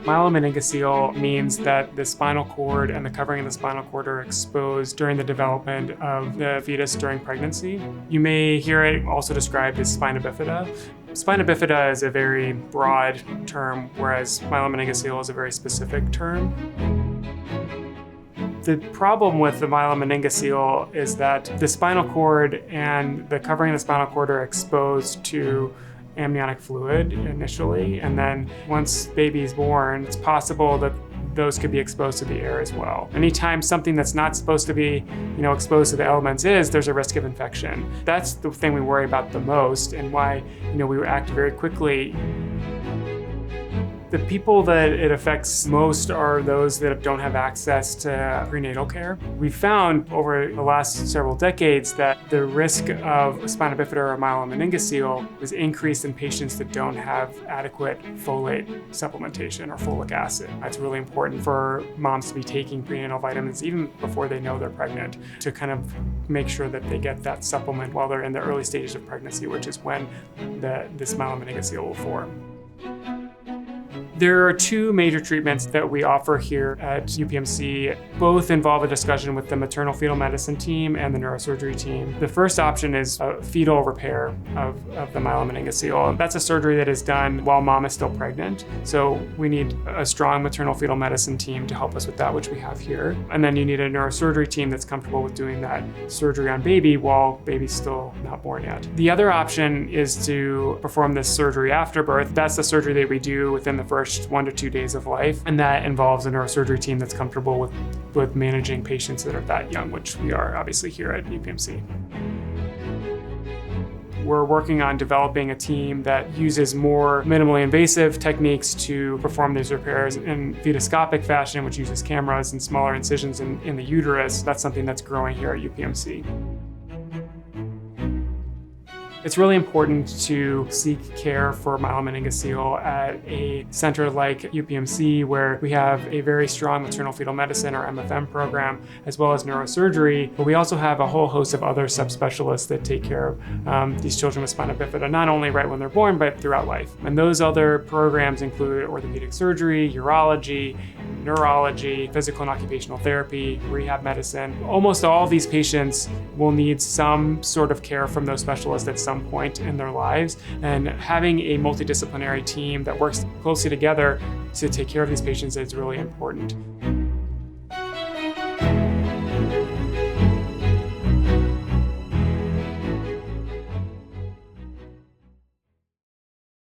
Myelomeningocele means that the spinal cord and the covering of the spinal cord are exposed during the development of the fetus during pregnancy. You may hear it also described as spina bifida. Spina bifida is a very broad term, whereas myelomeningocele is a very specific term. The problem with the myelomeningocele is that the spinal cord and the covering of the spinal cord are exposed to amniotic fluid initially, and then once baby is born, it's possible that those could be exposed to the air as well. Anytime something that's not supposed to be, exposed to the elements there's a risk of infection. That's the thing we worry about the most, and why, we act very quickly. The people that it affects most are those that don't have access to prenatal care. We've found over the last several decades that the risk of spina bifida or myelomeningocele is increased in patients that don't have adequate folate supplementation or folic acid. It's really important for moms to be taking prenatal vitamins even before they know they're pregnant, to kind of make sure that they get that supplement while they're in the early stages of pregnancy, which is when this myelomeningocele will form. There are two major treatments that we offer here at UPMC. Both involve a discussion with the maternal fetal medicine team and the neurosurgery team. The first option is a fetal repair of the myelomeningocele. That's a surgery that is done while mom is still pregnant. So we need a strong maternal fetal medicine team to help us with that, which we have here. And then you need a neurosurgery team that's comfortable with doing that surgery on baby while baby's still not born yet. The other option is to perform this surgery after birth. That's the surgery that we do within the first 1 to 2 days of life, and that involves a neurosurgery team that's comfortable with managing patients that are that young, which we are obviously here at UPMC. We're working on developing a team that uses more minimally invasive techniques to perform these repairs in fetoscopic fashion, which uses cameras and smaller incisions in the uterus. That's something that's growing here at UPMC. It's really important to seek care for myelomeningocele at a center like UPMC, where we have a very strong maternal fetal medicine or MFM program, as well as neurosurgery. But we also have a whole host of other subspecialists that take care of these children with spina bifida, not only right when they're born, but throughout life. And those other programs include orthopedic surgery, urology, neurology, physical and occupational therapy, rehab medicine. Almost all of these patients will need some sort of care from those specialists at some point in their lives, and having a multidisciplinary team that works closely together to take care of these patients is really important.